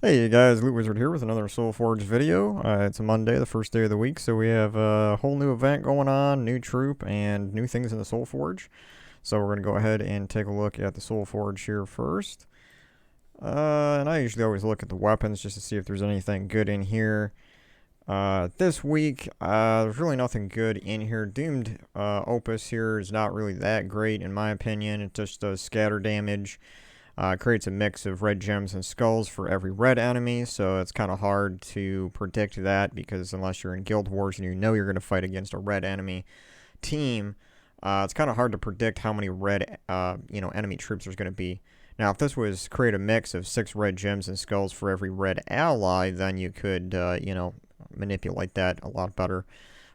Hey you guys, LootWizard here with another Soulforge video. It's a Monday, the first day of the week, so we have a whole new event going on, new troop, and new things in the Soulforge. So we're going to go ahead and take a look at the Soulforge here first. And I usually always look at the weapons just to see if there's anything good in here. This week, there's really nothing good in here. Doomed Opus here is not really that great in my opinion. It just does scatter damage. Creates a mix of red gems and skulls for every red enemy, so it's kind of hard to predict that because unless you're in Guild Wars and you know you're going to fight against a red enemy team, it's kind of hard to predict how many red enemy troops there's going to be. Now, if this was create a mix of 6 red gems and skulls for every red ally, then you could, manipulate that a lot better.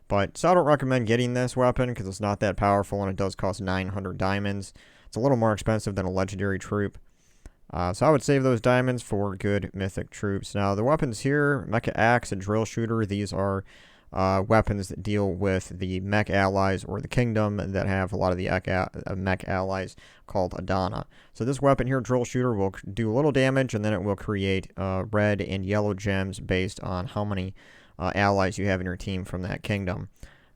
But, so I don't recommend getting this weapon because it's not that powerful and it does cost 900 diamonds. It's a little more expensive than a legendary troop. So I would save those diamonds for good mythic troops. Now, the weapons here, Mecha Axe and Drill Shooter, these are weapons that deal with the mech allies or the kingdom that have a lot of the mech allies called Adana. So this weapon here, Drill Shooter, will do a little damage, and then it will create red and yellow gems based on how many allies you have in your team from that kingdom.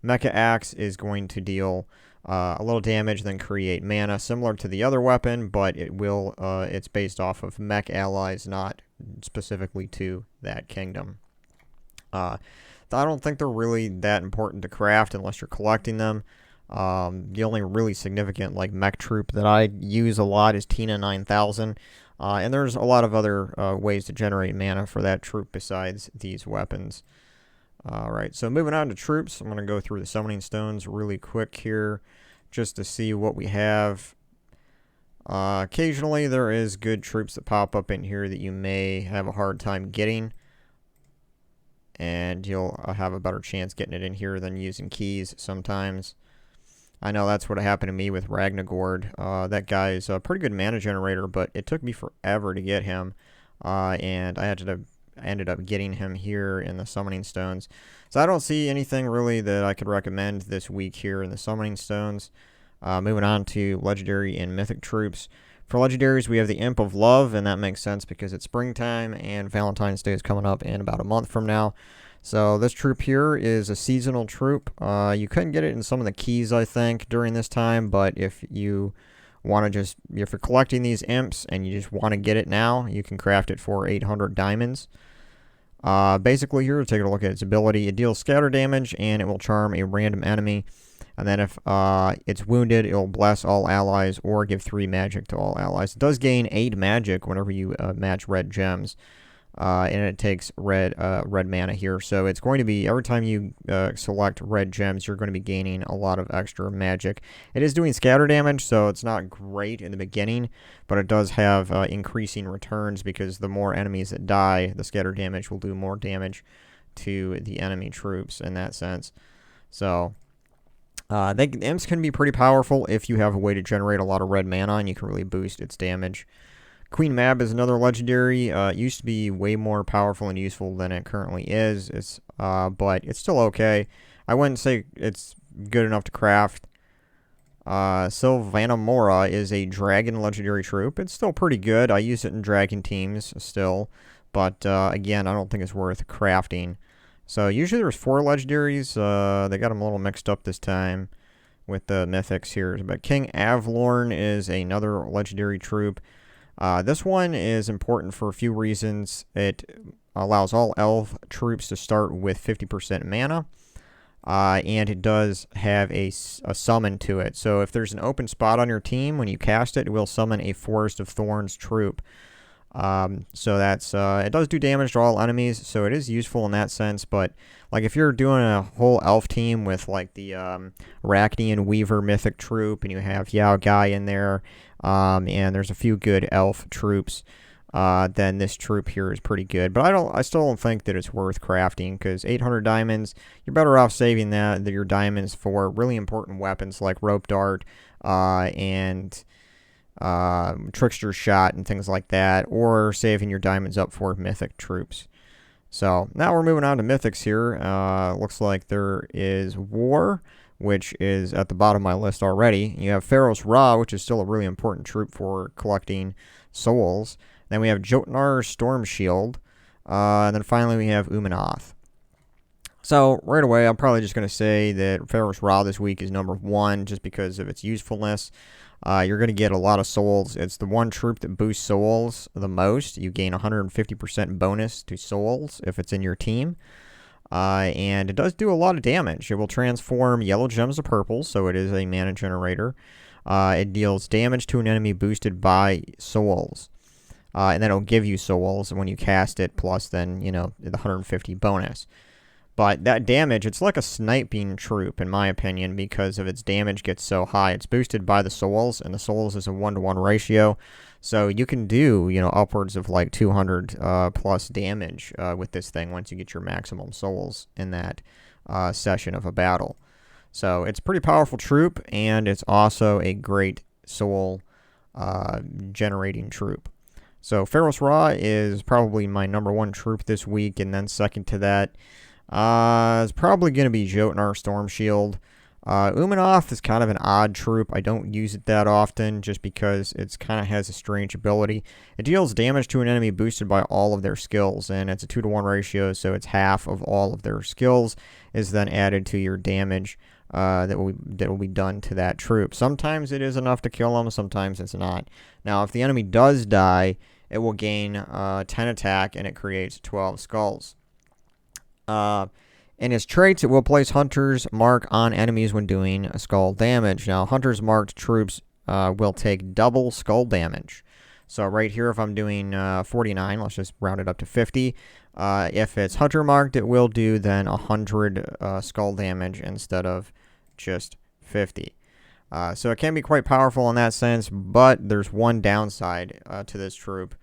Mecha Axe is going to deal a little damage, then create mana, similar to the other weapon, but it's based off of mech allies, not specifically to that kingdom. I don't think they're really that important to craft unless you're collecting them. The only really significant mech troop that I use a lot is Tina 9000, and there's a lot of other ways to generate mana for that troop besides these weapons. Alright, so moving on to troops, I'm going to go through the summoning stones really quick here just to see what we have. Occasionally there is good troops that pop up in here that you may have a hard time getting, and you'll have a better chance getting it in here than using keys sometimes. I know that's what happened to me with Ragnagord. That guy is a pretty good mana generator, but it took me forever to get him, and I ended up getting him here in the summoning stones. So I don't see anything really that I could recommend this week here in the summoning stones. Moving on to legendary and mythic troops. For legendaries, we have the Imp of Love, and that makes sense because it's springtime and Valentine's Day is coming up in about a month from now. So this troop here is a seasonal troop. You couldn't get it in some of the keys, I think, during this time, but if you want to if you're collecting these imps and you just want to get it now, you can craft it for 800 diamonds. Basically here, taking a look at its ability, it deals scatter damage and it will charm a random enemy. And then if it's wounded, it will bless all allies or give 3 magic to all allies. It does gain 8 magic whenever you match red gems. And it takes red mana here. So it's going to be, every time you select red gems, you're going to be gaining a lot of extra magic. It is doing scatter damage, so it's not great in the beginning, but it does have increasing returns because the more enemies that die, the scatter damage will do more damage to the enemy troops in that sense. So imps can be pretty powerful if you have a way to generate a lot of red mana and you can really boost its damage. Queen Mab is another legendary. It used to be way more powerful and useful than it currently is. But it's still okay. I wouldn't say it's good enough to craft. Sylvana Mora is a dragon legendary troop. It's still pretty good. I use it in dragon teams still. But again, I don't think it's worth crafting. So usually there's 4 legendaries. They got them a little mixed up this time with the mythics here. But King Avlorn is another legendary troop. This one is important for a few reasons. It allows all elf troops to start with 50% mana, and it does have a summon to it. So if there's an open spot on your team, when you cast it, it will summon a Forest of Thorns troop. So that's it does do damage to all enemies, so it is useful in that sense. But like if you're doing a whole elf team with like the Arachnean Weaver mythic troop, and you have Yao Guy in there, and there's a few good elf troops, then this troop here is pretty good. But I still don't think that it's worth crafting because 800 diamonds, you're better off saving your diamonds for really important weapons like Rope Dart, and Trickster's Shot and things like that, or saving your diamonds up for mythic troops. So now we're moving on to mythics here. Looks like there is War, which is at the bottom of my list already. You have Pharos-Ra, which is still a really important troop for collecting souls. Then we have Jotnar Storm Shield. And then finally we have Umanoth. So right away, I'm probably just going to say that Pharos-Ra this week is number 1 just because of its usefulness. You're going to get a lot of souls. It's the one troop that boosts souls the most. You gain 150% bonus to souls if it's in your team. And it does do a lot of damage. It will transform yellow gems to purple, so it is a mana generator. It deals damage to an enemy boosted by souls. And then it'll give you souls when you cast it, plus then, the 150 bonus. But that damage, it's like a sniping troop, in my opinion, because of its damage gets so high. It's boosted by the souls, and the souls is a 1-to-1 ratio. So you can do, upwards of like 200 plus damage with this thing once you get your maximum souls in that session of a battle. So it's a pretty powerful troop, and it's also a great soul generating troop. So Pharos-Ra is probably my number 1 troop this week, and then second to that, it's probably going to be Jotnar Storm Shield. Umanoth is kind of an odd troop. I don't use it that often just because it kind of has a strange ability. It deals damage to an enemy boosted by all of their skills, and it's a 2-to-1 ratio, so it's half of all of their skills is then added to your damage that will be done to that troop. Sometimes it is enough to kill them, sometimes it's not. Now, if the enemy does die, it will gain 10 attack, and it creates 12 skulls. In its traits, it will place Hunter's Mark on enemies when doing skull damage. Now, Hunter's Marked troops will take double skull damage. So right here, if I'm doing 49, let's just round it up to 50. If it's Hunter Marked, it will do then 100 skull damage instead of just 50. So it can be quite powerful in that sense, but there's one downside to this troop.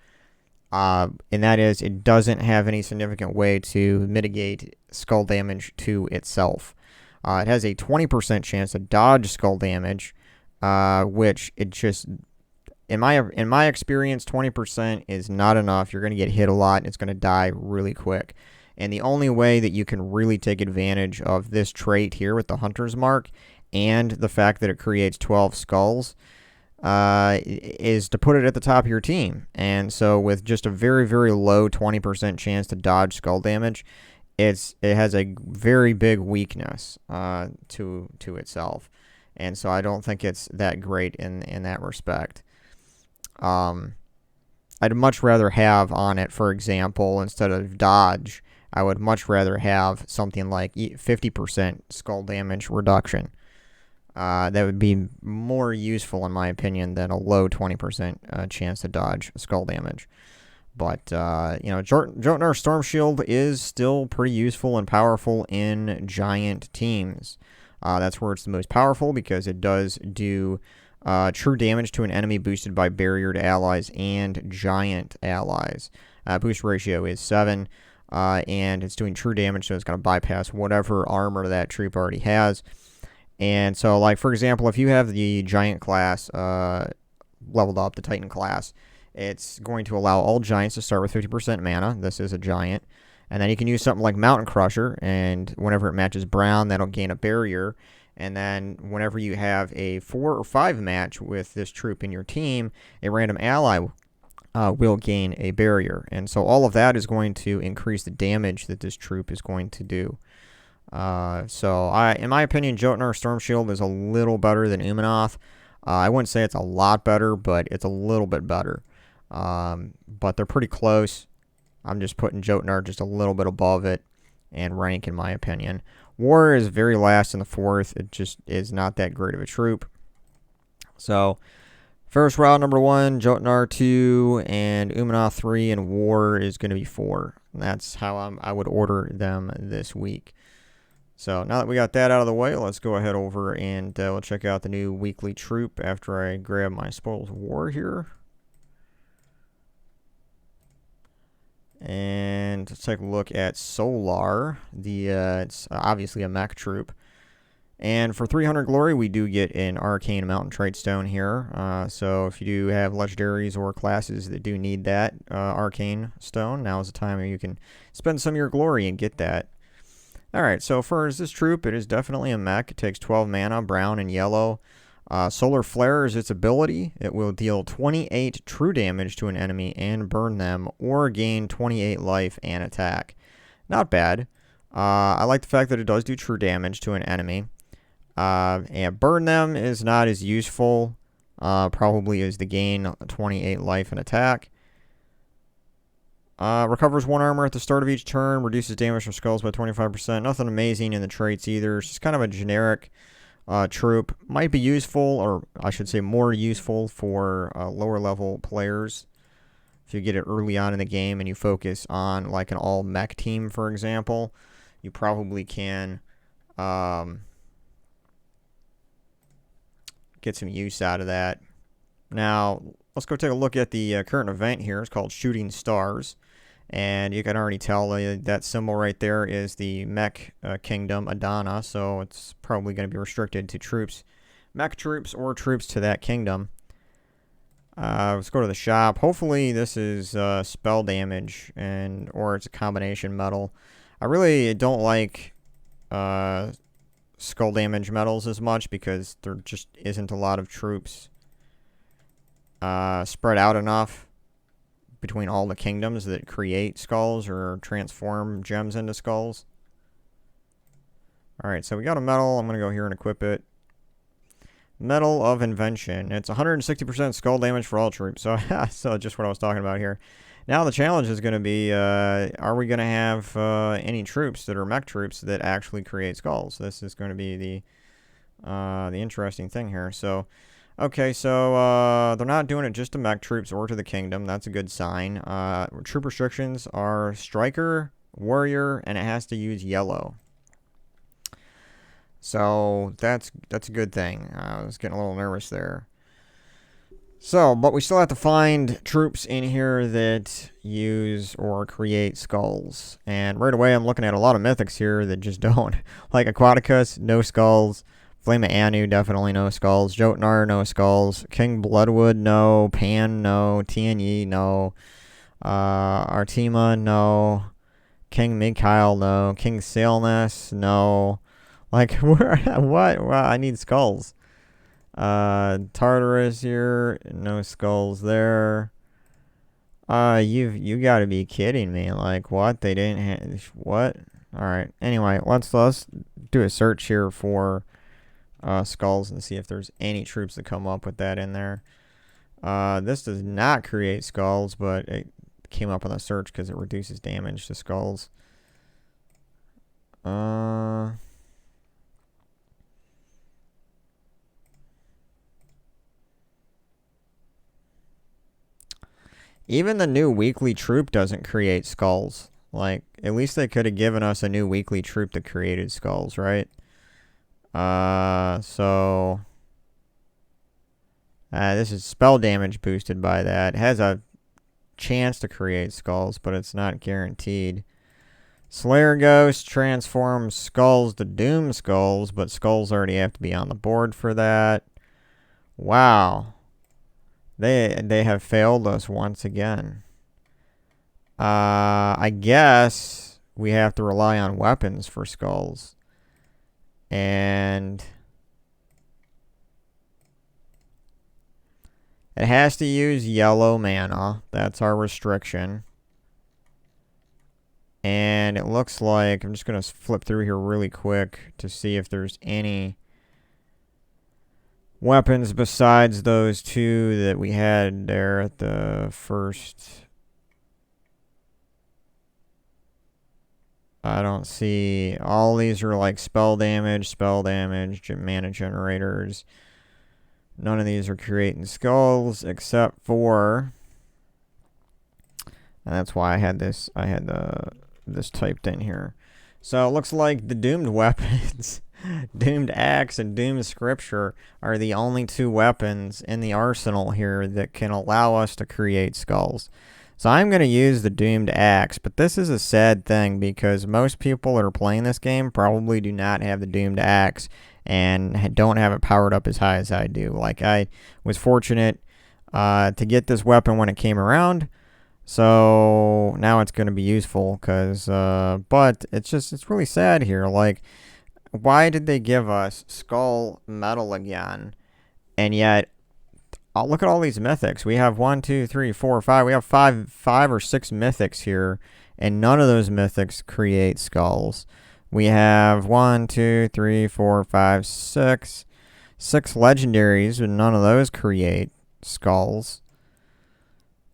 And that is it doesn't have any significant way to mitigate skull damage to itself. It has a 20% chance to dodge skull damage, which it just, in my experience, 20% is not enough. You're going to get hit a lot, and it's going to die really quick. And the only way that you can really take advantage of this trait here with the Hunter's Mark and the fact that it creates 12 skulls is to put it at the top of your team. And so with just a very, very low 20% chance to dodge skull damage, it has a very big weakness to itself. And so I don't think it's that great in that respect. I'd much rather have on it, for example, instead of dodge, I would much rather have something like 50% skull damage reduction. That would be more useful, in my opinion, than a low 20% chance to dodge skull damage. But, Jotnar Storm Shield is still pretty useful and powerful in giant teams. That's where it's the most powerful because it does do true damage to an enemy boosted by barriered allies and giant allies. Boost ratio is 7, and it's doing true damage, so it's going to bypass whatever armor that troop already has. And so, like, for example, if you have the Giant class leveled up, the Titan class, it's going to allow all Giants to start with 50% mana. This is a Giant. And then you can use something like Mountain Crusher, and whenever it matches Brown, that'll gain a barrier. And then whenever you have a 4 or 5 match with this troop in your team, a random ally will gain a barrier. And so all of that is going to increase the damage that this troop is going to do. In my opinion, Jotnar Storm Shield is a little better than Umanoth. I wouldn't say it's a lot better, but it's a little bit better. But they're pretty close. I'm just putting Jotnar just a little bit above it in rank, in my opinion. War is very last in the 4th. It just is not that great of a troop. So, Pharos-Ra number 1, Jotnar 2, and Umanoth 3, and War is going to be 4. And that's how I would order them this week. So now that we got that out of the way, let's go ahead over and we'll check out the new weekly troop after I grab my Spoils of War here. And let's take a look at Solar. It's obviously a mech troop. And for 300 glory, we do get an Arcane Mountain Trait Stone here. So if you do have Legendaries or classes that do need that Arcane Stone, now is the time where you can spend some of your glory and get that. Alright, so for this troop, it is definitely a mech. It takes 12 mana, brown and yellow. Solar Flare is its ability. It will deal 28 true damage to an enemy and burn them, or gain 28 life and attack. Not bad. I like the fact that it does do true damage to an enemy. And burn them is not as useful, probably as the gain 28 life and attack. Recovers 1 armor at the start of each turn, reduces damage from skulls by 25%. Nothing amazing in the traits either. It's just kind of a generic troop. Might be useful, or I should say more useful for lower level players. If you get it early on in the game and you focus on like an all mech team, for example, you probably can get some use out of that. Now, let's go take a look at the current event here. It's called Shooting Stars. And you can already tell that symbol right there is the mech kingdom, Adana. So it's probably going to be restricted to troops, mech troops, or troops to that kingdom. Let's go to the shop. Hopefully this is spell damage, or it's a combination medal. I really don't like skull damage medals as much because there just isn't a lot of troops spread out enough between all the kingdoms that create skulls or transform gems into skulls. Alright, so we got a medal. I'm going to go here and equip it. Medal of Invention. It's 160% skull damage for all troops. So, so just what I was talking about here. Now the challenge is going to be, are we going to have any troops that are mech troops that actually create skulls? This is going to be the interesting thing here. So, okay, so they're not doing it just to mech troops or to the kingdom. That's a good sign. Troop restrictions are striker, warrior, and it has to use yellow. So that's a good thing. I was getting a little nervous there. So, but we still have to find troops in here that use or create skulls. And right away, I'm looking at a lot of mythics here that just don't. Like Aquaticus, no skulls. Flame of Anu, definitely no skulls. Jotnar, no skulls. King Bloodwood, no. Pan, no. Tianyi, no. Artima, no. King Mikhail, no. King Sailness, no. Like, what? Wow, I need skulls. Tartarus here, no skulls there. You gotta be kidding me. Like, what? They didn't have... What? Alright, anyway, let's do a search here for skulls and see if there's any troops that come up with that in there. This does not create skulls, but it came up on the search because it reduces damage to skulls. Even the new weekly troop doesn't create skulls. Like, at least they could have given us a new weekly troop that created skulls, right? So this is spell damage boosted by that. It has a chance to create skulls, but it's not guaranteed. Slayer Ghost transforms skulls to Doom Skulls, but skulls already have to be on the board for that. Wow. They have failed us once again. I guess we have to rely on weapons for skulls. And it has to use yellow mana. That's our restriction. And it looks like, I'm just going to flip through here really quick to see if there's any weapons besides those two that we had there at the first. I don't see. All these are like spell damage, mana generators. None of these are creating skulls except for, and that's why I had this typed in here. So it looks like the doomed weapons, Doomed Axe and Doomed Scripture, are the only two weapons in the arsenal here that can allow us to create skulls. So I'm going to use the Doomed Axe, but this is a sad thing because most people that are playing this game probably do not have the Doomed Axe and don't have it powered up as high as I do. Like, I was fortunate to get this weapon when it came around, so now it's going to be useful because, but it's really sad here. Like, why did they give us Skull Metal again? And yet, oh, look at all these mythics. We have 1, 2, 3, 4, 5. We have five or six mythics here, and none of those mythics create skulls. We have 1, 2, 3, 4, 5, 6. 6 legendaries, and none of those create skulls.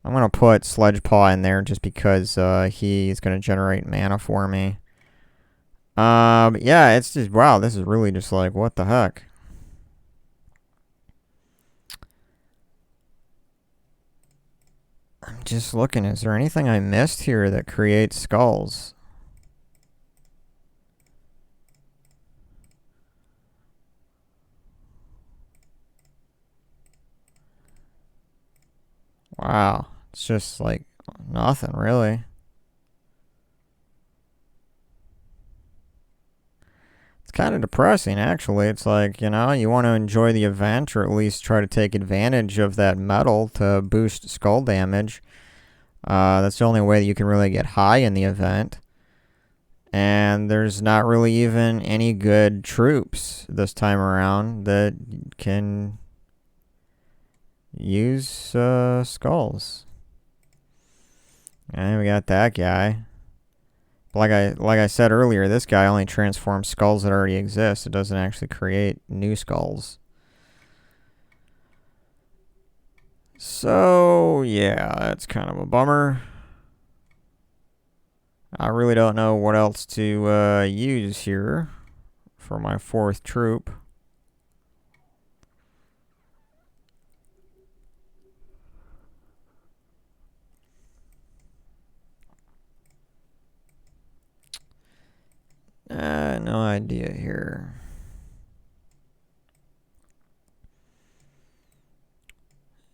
I'm going to put Sledgepaw in there just because he's going to generate mana for me. Yeah, it's just, wow, this is really just like, what the heck? I'm just looking, is there anything I missed here that creates skulls? Wow, it's just like nothing really. It's kind of depressing, actually. It's like, you know, you want to enjoy the event or at least try to take advantage of that metal to boost skull damage. That's the only way that you can really get high in the event. And there's not really even any good troops this time around that can use skulls. And we got that guy. Like I said earlier, this guy only transforms skulls that already exist. It doesn't actually create new skulls. So, yeah, that's kind of a bummer. I really don't know what else to use here for my 4th troop. No idea here.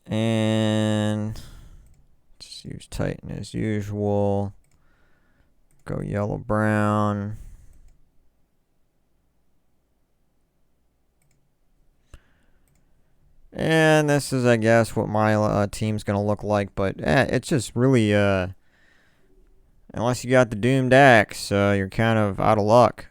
And just use Titan as usual. Go yellow brown. And this is, I guess, what my team's gonna look like. But it's just really unless you got the Doomed Axe, you're kind of out of luck.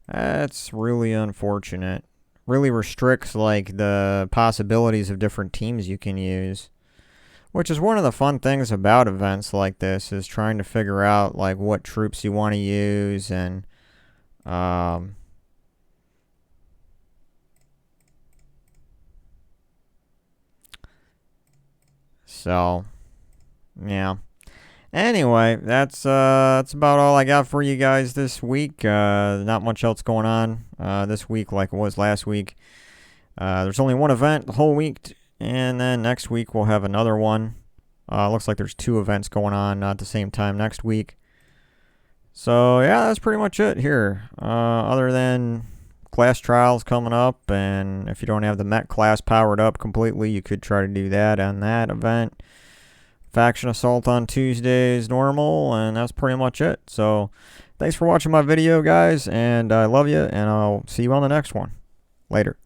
That's really unfortunate. Really restricts like the possibilities of different teams you can use. Which is one of the fun things about events like this, is trying to figure out like what troops you want to use and so yeah. Anyway, that's about all I got for you guys this week. Not much else going on this week like it was last week. There's only one event the whole week, and then next week we'll have another one. Looks like there's 2 events going on at the same time next week. So yeah, that's pretty much it here. Other than class trials coming up, and if you don't have the Met class powered up completely, you could try to do that on that event. Faction Assault on Tuesdays normal, and that's pretty much it. So thanks for watching my video, guys, and I love you, and I'll see you on the next one. Later.